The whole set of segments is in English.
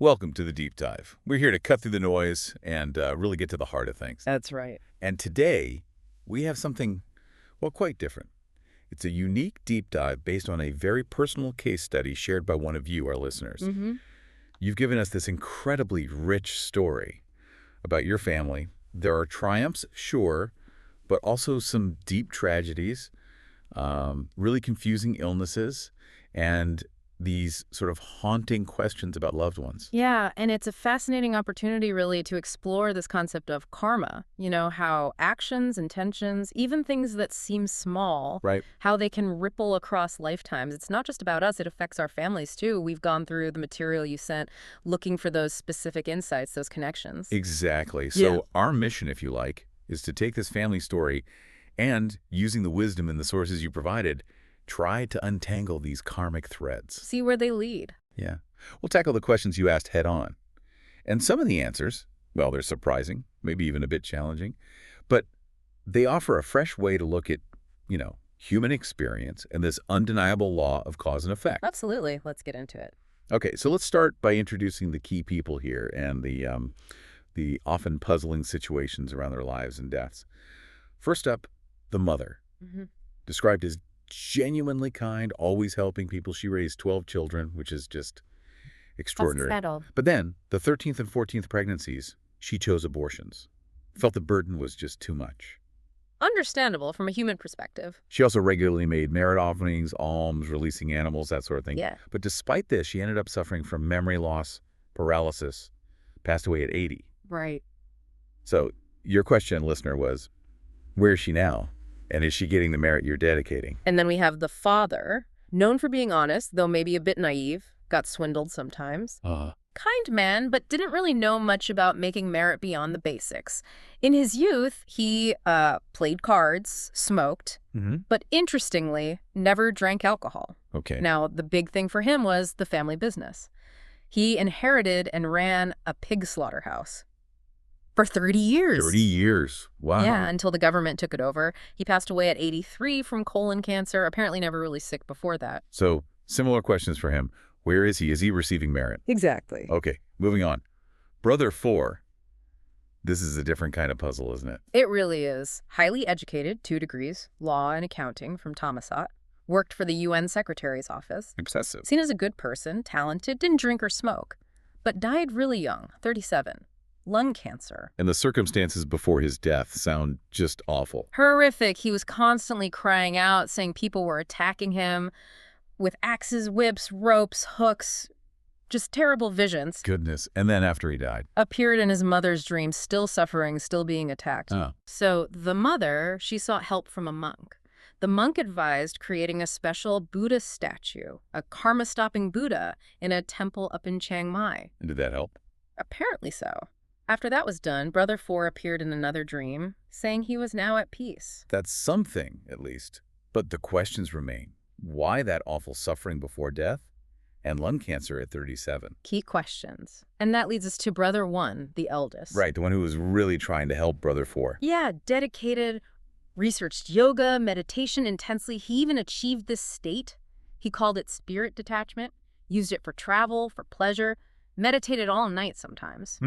Welcome to the Deep Dive. We're here to cut through the noise and really get to the heart of things. That's right. And today, we have something, well, quite different. It's a unique deep dive based on a very personal case study shared by one of you, our listeners. Mm-hmm. You've given us this incredibly rich story about your family. There are triumphs, sure, but also some deep tragedies, really confusing illnesses, and these sort of haunting questions about loved ones. Yeah, and it's a fascinating opportunity, really, to explore this concept of karma. You know, how actions, intentions, even things that seem small, Right. how they can ripple across lifetimes. It's not just about us, it affects our families, too. We've gone through the material you sent, looking for those specific insights, those connections. Exactly. So Yeah. our mission, if you like, is to take this family story and, using the wisdom and the sources you provided, try to untangle these karmic threads. See where they lead. Yeah. We'll tackle the questions you asked head on. And some of the answers, well, they're surprising, maybe even a bit challenging, but they offer a fresh way to look at, human experience and this undeniable law of cause and effect. Absolutely. Let's get into it. Okay, so let's start by introducing the key people here and the often puzzling situations around their lives and deaths. First up, the mother, Mm-hmm. described as genuinely kind, always helping people. She raised 12 children, which is just extraordinary. Settled. But then, the 13th and 14th pregnancies, she chose abortions. Felt the burden was just too much. Understandable from a human perspective. She also regularly made merit offerings, alms, releasing animals, that sort of thing. Yeah. But despite this, she ended up suffering from memory loss, paralysis, passed away at 80. Right. So your question, listener, was, where is she now? And is she getting the merit you're dedicating? And then we have the father, known for being honest, though maybe a bit naive, got swindled sometimes. Kind man, but didn't really know much about making merit beyond the basics. In his youth, he played cards, smoked, but interestingly, never drank alcohol. Okay. Now, the big thing for him was the family business. He inherited and ran a pig slaughterhouse for 30 years. 30 years. Wow. Yeah, until the government took it over. He passed away at 83 from colon cancer, apparently never really sick before that. So similar questions for him. Where is he? Is he receiving merit? Exactly. Okay, moving on. Brother 4. This is a different kind of puzzle, isn't it? It really is. Highly educated, 2 degrees, law and accounting from Thammasat. Worked for the UN Secretary's office. Obsessive. Seen as a good person, talented, didn't drink or smoke. But died really young, 37. Lung cancer. And the circumstances before his death sound just awful. Horrific. He was constantly crying out, saying people were attacking him with axes, whips, ropes, hooks. Just terrible visions. Goodness. And then after he died. Appeared in his mother's dreams, still suffering, still being attacked. Oh. So the mother, she sought help from a monk. The monk advised creating a special Buddha statue, a karma-stopping Buddha, in a temple up in Chiang Mai. And did that help? Apparently so. After that was done, Brother 4 appeared in another dream, saying he was now at peace. That's something, at least. But the questions remain. Why that awful suffering before death? And lung cancer at 37. Key questions. And that leads us to Brother 1, the eldest. Right, the one who was really trying to help Brother 4. Yeah, dedicated, researched yoga, meditation intensely. He even achieved this state. He called it spirit detachment, used it for travel, for pleasure, meditated all night sometimes.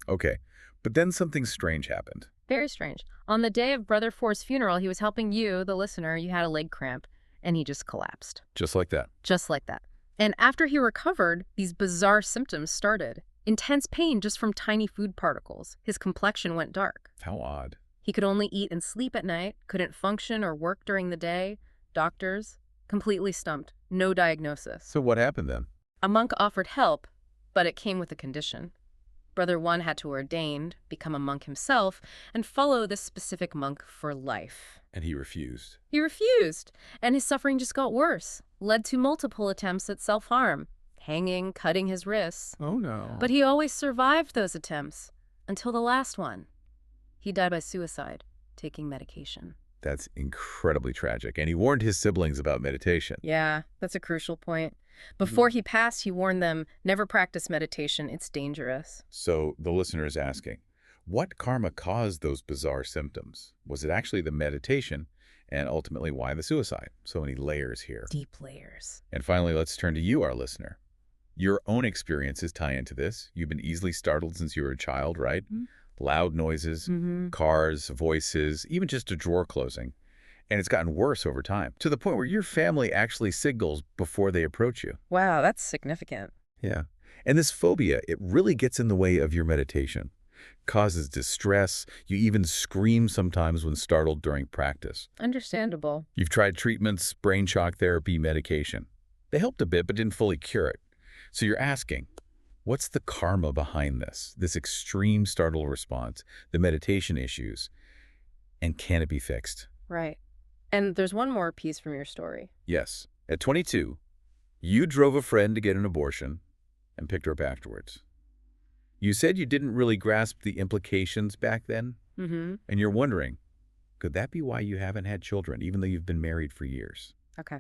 Okay. But then something strange happened. Very strange. On the day of Brother 4's funeral, he was helping you, the listener. You had a leg cramp, and he just collapsed. Just like that. Just like that. And after he recovered, these bizarre symptoms started. Intense pain just from tiny food particles. His complexion went dark. How odd. He could only eat and sleep at night, couldn't function or work during the day. Doctors, completely stumped. No diagnosis. So what happened then? A monk offered help, but it came with a condition. Brother 1 had to ordain, become a monk himself, and follow this specific monk for life. And he refused. He refused, and his suffering just got worse, led to multiple attempts at self-harm, hanging, cutting his wrists. Oh, no. But he always survived those attempts, until the last one. He died by suicide, taking medication. That's incredibly tragic. And he warned his siblings about meditation. Yeah, that's a crucial point. Before he passed, he warned them, never practice meditation, it's dangerous. So the listener is asking, what karma caused those bizarre symptoms? Was it actually the meditation? And ultimately, why the suicide? So many layers here. Deep layers. And finally, let's turn to you, our listener. Your own experiences tie into this. You've been easily startled since you were a child, right? Loud noises, cars, voices, even just a drawer closing. And it's gotten worse over time, to the point where your family actually signals before they approach you. Wow, that's significant. Yeah. And this phobia, it really gets in the way of your meditation. Causes distress. You even scream sometimes when startled during practice. Understandable. You've tried treatments, brain shock therapy, medication. They helped a bit, but didn't fully cure it. So you're asking, what's the karma behind this extreme startle response, the meditation issues, and can it be fixed? Right. And there's one more piece from your story. Yes. At 22, you drove a friend to get an abortion and picked her up afterwards. You said you didn't really grasp the implications back then, and you're wondering, could that be why you haven't had children, even though you've been married for years? Okay.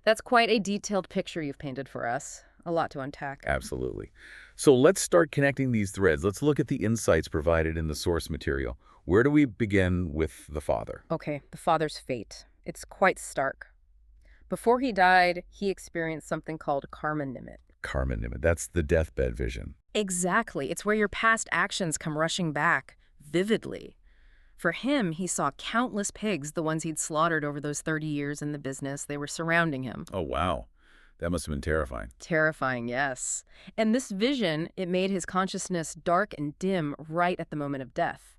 That's quite a detailed picture you've painted for us. A lot to unpack. Absolutely. So let's start connecting these threads. Let's look at the insights provided in the source material. Where do we begin with the father? Okay, the father's fate. It's quite stark. Before he died, he experienced something called karma nimit. Karma nimit. That's the deathbed vision. Exactly. It's where your past actions come rushing back, vividly. For him, he saw countless pigs, the ones he'd slaughtered over those 30 years in the business. They were surrounding him. Oh, wow. That must have been terrifying. Terrifying, yes. And this vision, it made his consciousness dark and dim right at the moment of death.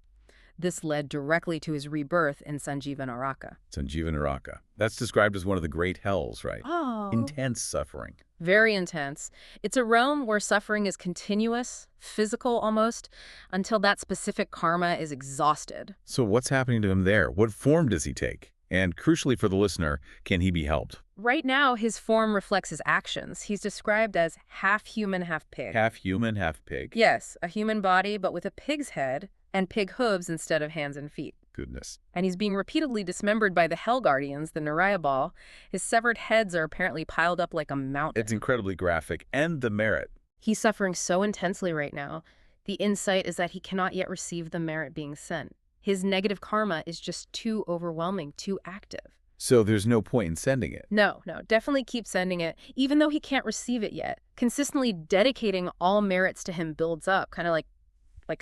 This led directly to his rebirth in Sanjeeva Naraka. Sanjeeva Naraka. That's described as one of the great hells, right? Oh. Intense suffering. Very intense. It's a realm where suffering is continuous, physical almost, until that specific karma is exhausted. So what's happening to him there? What form does he take? And crucially for the listener, can he be helped? Right now, his form reflects his actions. He's described as half human, half pig. Half human, half pig? Yes, a human body, but with a pig's head and pig hooves instead of hands and feet. Goodness. And he's being repeatedly dismembered by the Hell Guardians, the Narayabal. His severed heads are apparently piled up like a mountain. It's incredibly graphic. And the merit. He's suffering so intensely right now. The insight is that he cannot yet receive the merit being sent. His negative karma is just too overwhelming, too active. So there's no point in sending it? No, definitely keep sending it, even though he can't receive it yet. Consistently dedicating all merits to him builds up, kind of like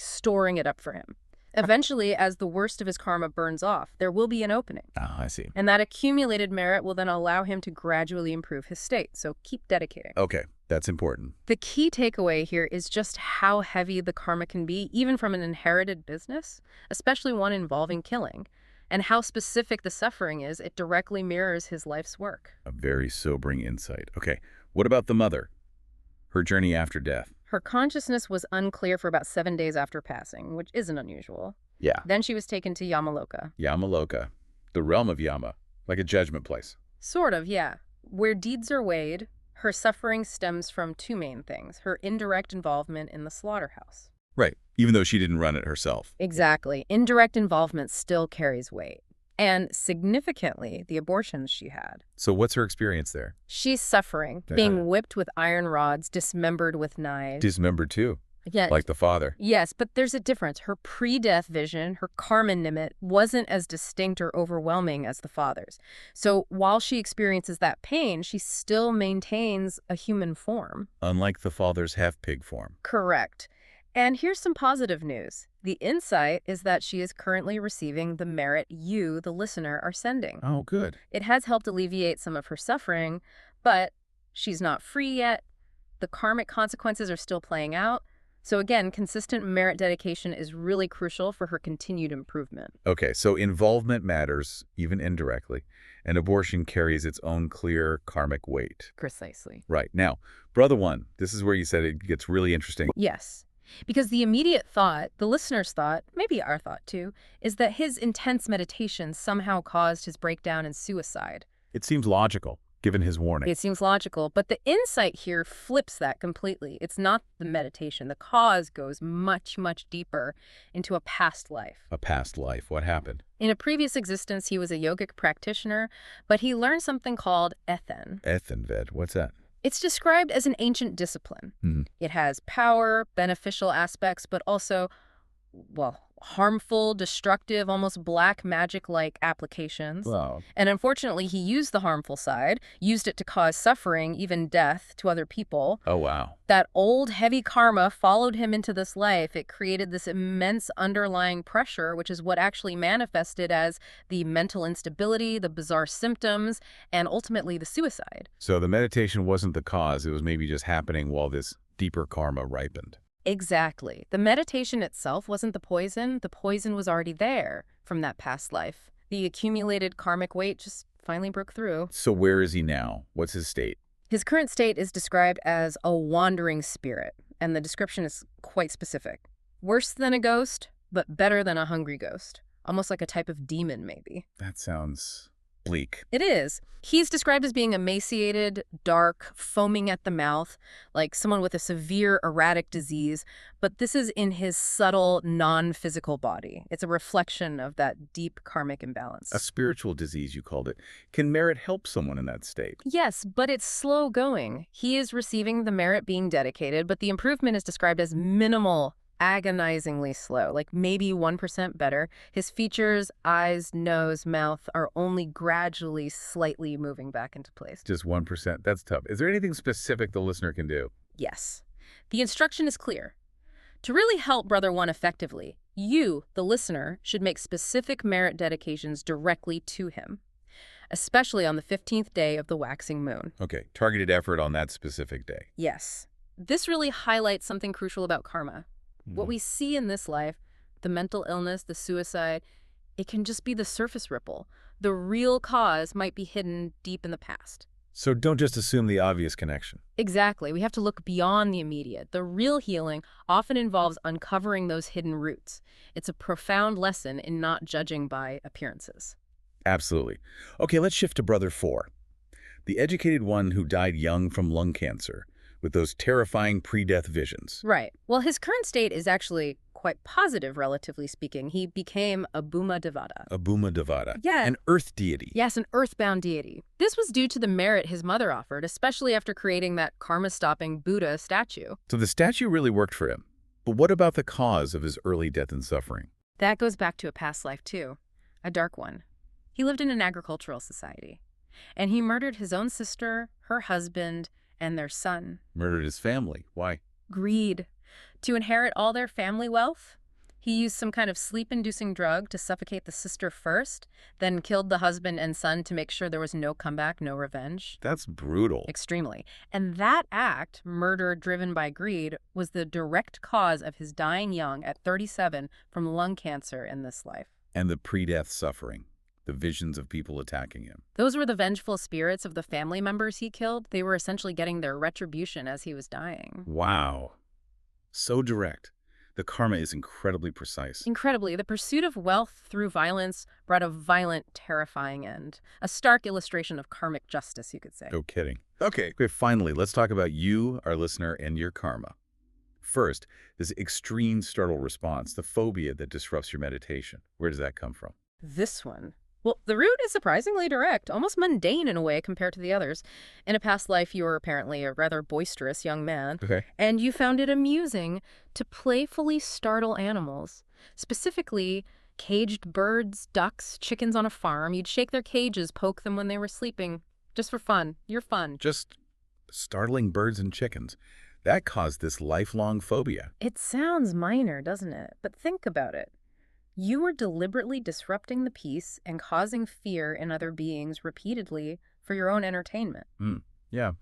storing it up for him. Eventually, as the worst of his karma burns off, there will be an opening. Oh, I see. And that accumulated merit will then allow him to gradually improve his state. So keep dedicating. Okay, that's important. The key takeaway here is just how heavy the karma can be, even from an inherited business, especially one involving killing. And how specific the suffering is, it directly mirrors his life's work. A very sobering insight. Okay, what about the mother? Her journey after death? Her consciousness was unclear for about 7 days after passing, which isn't unusual. Yeah. Then she was taken to Yamaloka. Yamaloka, the realm of Yama, like a judgment place. Sort of, yeah. Where deeds are weighed, her suffering stems from two main things: her indirect involvement in the slaughterhouse. Right, even though she didn't run it herself. Exactly. Indirect involvement still carries weight. And significantly, the abortions she had. So what's her experience there? She's suffering, being whipped with iron rods, dismembered with knives. Dismembered too, Yeah. like the father. Yes, but there's a difference. Her pre-death vision, her karma nimit, wasn't as distinct or overwhelming as the father's. So while she experiences that pain, she still maintains a human form. Unlike the father's half-pig form. Correct. And here's some positive news. The insight is that she is currently receiving the merit you, the listener, are sending. Oh, good. It has helped alleviate some of her suffering, but she's not free yet. The karmic consequences are still playing out. So again, consistent merit dedication is really crucial for her continued improvement. Okay, so involvement matters, even indirectly, and abortion carries its own clear karmic weight. Precisely. Right. Now, brother one, this is where you said it gets really interesting. Yes. Because the immediate thought, the listener's thought, maybe our thought too, is that his intense meditation somehow caused his breakdown and suicide. It seems logical, given his warning. It seems logical, but the insight here flips that completely. It's not the meditation. The cause goes much, much deeper into a past life. A past life. What happened? In a previous existence, he was a yogic practitioner, but he learned something called ethen. Ethenved. What's that? It's described as an ancient discipline. It has power, beneficial aspects, but also, well, harmful, destructive, almost black magic-like applications. Wow. And unfortunately, he used the harmful side, used it to cause suffering, even death, to other people. Oh, wow. That old, heavy karma followed him into this life. It created this immense underlying pressure, which is what actually manifested as the mental instability, the bizarre symptoms, and ultimately the suicide. So the meditation wasn't the cause. It was maybe just happening while this deeper karma ripened. Exactly. The meditation itself wasn't the poison. The poison was already there from that past life. The accumulated karmic weight just finally broke through. So where is he now? What's his state? His current state is described as a wandering spirit, and the description is quite specific. Worse than a ghost, but better than a hungry ghost. Almost like a type of demon, maybe. That sounds bleak. It is. He's described as being emaciated, dark, foaming at the mouth, like someone with a severe erratic disease, but this is in his subtle, non-physical body. It's a reflection of that deep karmic imbalance. A spiritual disease, you called it. Can merit help someone in that state? Yes, but it's slow going. He is receiving the merit being dedicated, but the improvement is described as minimal, agonizingly slow, like maybe 1% better. His features, eyes, nose, mouth are only gradually, slightly moving back into place. Just 1%? That's tough. Is there anything specific the listener can do? Yes. The instruction is clear. To really help Brother One effectively, you, the listener, should make specific merit dedications directly to him, especially on the 15th day of the waxing moon. Okay, targeted effort on that specific day. Yes. This really highlights something crucial about karma. What we see in this life, the mental illness, the suicide, it can just be the surface ripple. The real cause might be hidden deep in the past. So don't just assume the obvious connection. Exactly. We have to look beyond the immediate. The real healing often involves uncovering those hidden roots. It's a profound lesson in not judging by appearances. Absolutely. Okay, let's shift to Brother 4. The educated one who died young from lung cancer, with those terrifying pre-death visions. Right. Well, his current state is actually quite positive, relatively speaking. He became a Bhuma Devata. A Bhuma Devata. Yeah. An earth deity. Yes, an earthbound deity. This was due to the merit his mother offered, especially after creating that karma-stopping Buddha statue. So the statue really worked for him. But what about the cause of his early death and suffering? That goes back to a past life, too. A dark one. He lived in an agricultural society. And he murdered his own sister, her husband, and their son. Murdered his family. Why? Greed. To inherit all their family wealth, he used some kind of sleep-inducing drug to suffocate the sister first, then killed the husband and son to make sure there was no comeback, no revenge. That's brutal. Extremely. And that act, murder driven by greed, was the direct cause of his dying young at 37 from lung cancer in this life. And the pre-death suffering. The visions of people attacking him. Those were the vengeful spirits of the family members he killed. They were essentially getting their retribution as he was dying. Wow. So direct. The karma is incredibly precise. Incredibly, the pursuit of wealth through violence brought a violent, terrifying end. A stark illustration of karmic justice, you could say. No kidding. Okay, finally, let's talk about you, our listener, and your karma. First, this extreme startle response, the phobia that disrupts your meditation. Where does that come from? This one. Well, the root is surprisingly direct, almost mundane in a way compared to the others. In a past life, you were apparently a rather boisterous young man. Okay. And you found it amusing to playfully startle animals. Specifically, caged birds, ducks, chickens on a farm. You'd shake their cages, poke them when they were sleeping. Just for fun. You're fun. Just startling birds and chickens. That caused this lifelong phobia. It sounds minor, doesn't it? But think about it. You were deliberately disrupting the peace and causing fear in other beings repeatedly for your own entertainment. Yeah,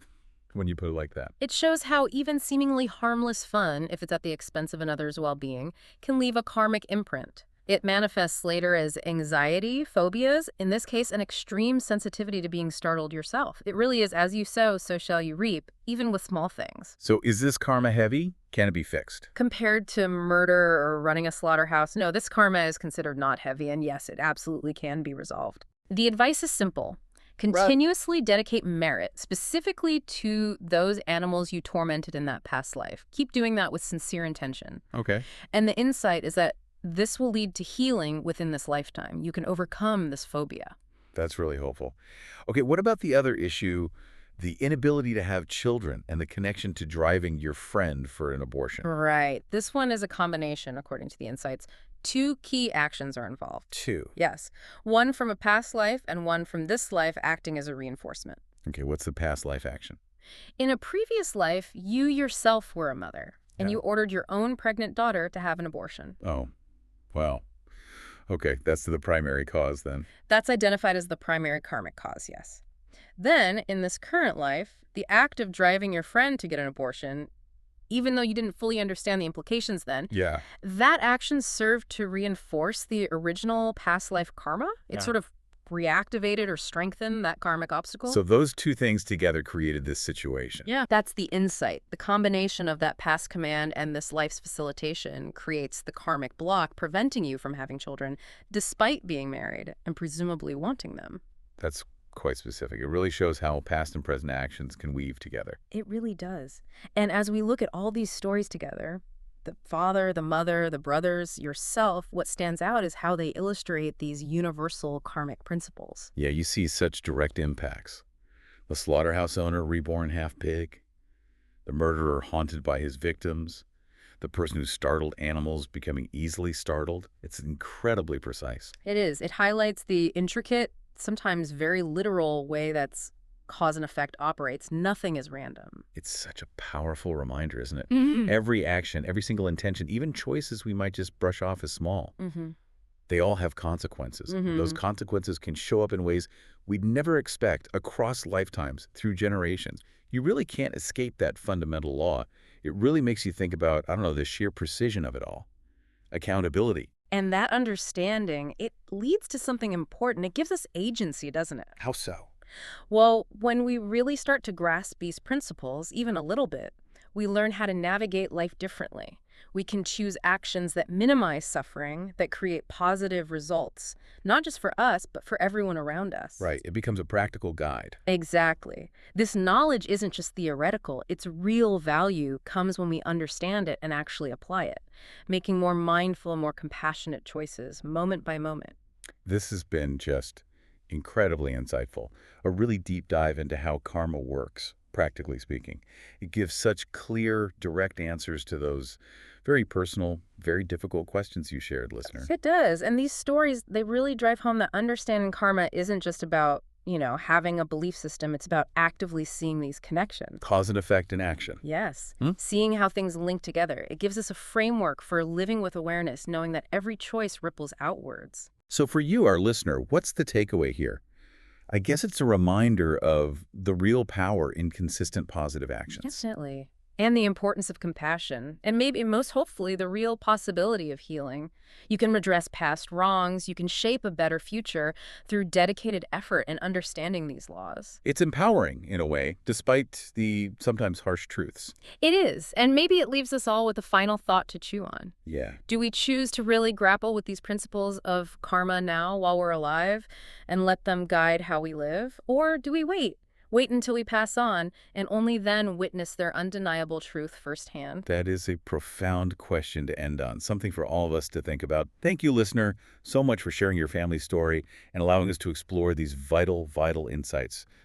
when you put it like that. It shows how even seemingly harmless fun, if it's at the expense of another's well-being, can leave a karmic imprint. It manifests later as anxiety, phobias, in this case, an extreme sensitivity to being startled yourself. It really is as you sow, so shall you reap, even with small things. So is this karma heavy? Can it be fixed? Compared to murder or running a slaughterhouse, no, this karma is considered not heavy, and yes, it absolutely can be resolved. The advice is simple. Continuously dedicate merit, specifically to those animals you tormented in that past life. Keep doing that with sincere intention. Okay. And the insight is that this will lead to healing within this lifetime. You can overcome this phobia. That's really hopeful. Okay, what about the other issue The inability to have children and the connection to driving your friend for an abortion. Right. This one is a combination, according to the insights. Two key actions are involved. Two. Yes. One from a past life and one from this life acting as a reinforcement. Okay, what's the past life action? In a previous life, you yourself were a mother, and Yeah. you ordered your own pregnant daughter to have an abortion. Oh, well, okay, that's the primary cause then. That's identified as the primary karmic cause, yes. Then, in this current life, the act of driving your friend to get an abortion, even though you didn't fully understand the implications then, Yeah. that action served to reinforce the original past life karma. It Yeah. sort of reactivated or strengthened that karmic obstacle. So those two things together created this situation. Yeah. That's the insight. The combination of that past command and this life's facilitation creates the karmic block preventing you from having children despite being married and presumably wanting them. That's quite specific. It really shows how past and present actions can weave together. It really does. And as we look at all these stories together, the father, the mother, the brothers, yourself, what stands out is how they illustrate these universal karmic principles. Yeah, you see such direct impacts. The slaughterhouse owner reborn half pig, the murderer haunted by his victims, the person who startled animals becoming easily startled. It's incredibly precise. It is. It highlights the intricate, sometimes very literal way that's cause and effect operates. Nothing is random. It's such a powerful reminder, isn't it? Mm-hmm. Every action, every single intention, even choices we might just brush off as small, Mm-hmm. they all have consequences. Mhm. Those consequences can show up in ways we'd never expect across lifetimes, through generations. You really can't escape that fundamental law. It really makes you think about, I don't know, the sheer precision of it all. Accountability. And that understanding, it leads to something important. It gives us agency, doesn't it? How so? Well, when we really start to grasp these principles, even a little bit, we learn how to navigate life differently. We can choose actions that minimize suffering, that create positive results, not just for us, but for everyone around us. Right. It becomes a practical guide. Exactly. This knowledge isn't just theoretical. Its real value comes when we understand it and actually apply it, making more mindful, more compassionate choices, moment by moment. This has been just incredibly insightful. A really deep dive into how karma works, practically speaking. It gives such clear, direct answers to those very personal, very difficult questions you shared, listener. It does. And these stories, they really drive home that understanding karma isn't just about, having a belief system. It's about actively seeing these connections. Cause and effect in action. Yes. Hmm? Seeing how things link together. It gives us a framework for living with awareness, knowing that every choice ripples outwards. So for you, our listener, what's the takeaway here? I guess it's a reminder of the real power in consistent positive actions. Definitely. And the importance of compassion, and maybe most hopefully the real possibility of healing. You can redress past wrongs, you can shape a better future through dedicated effort and understanding these laws. It's empowering, in a way, despite the sometimes harsh truths. It is, and maybe it leaves us all with a final thought to chew on. Yeah. Do we choose to really grapple with these principles of karma now while we're alive and let them guide how we live? Or do we wait? Wait until we pass on, and only then witness their undeniable truth firsthand. That is a profound question to end on, something for all of us to think about. Thank you, listener, so much for sharing your family story and allowing us to explore these vital, vital insights.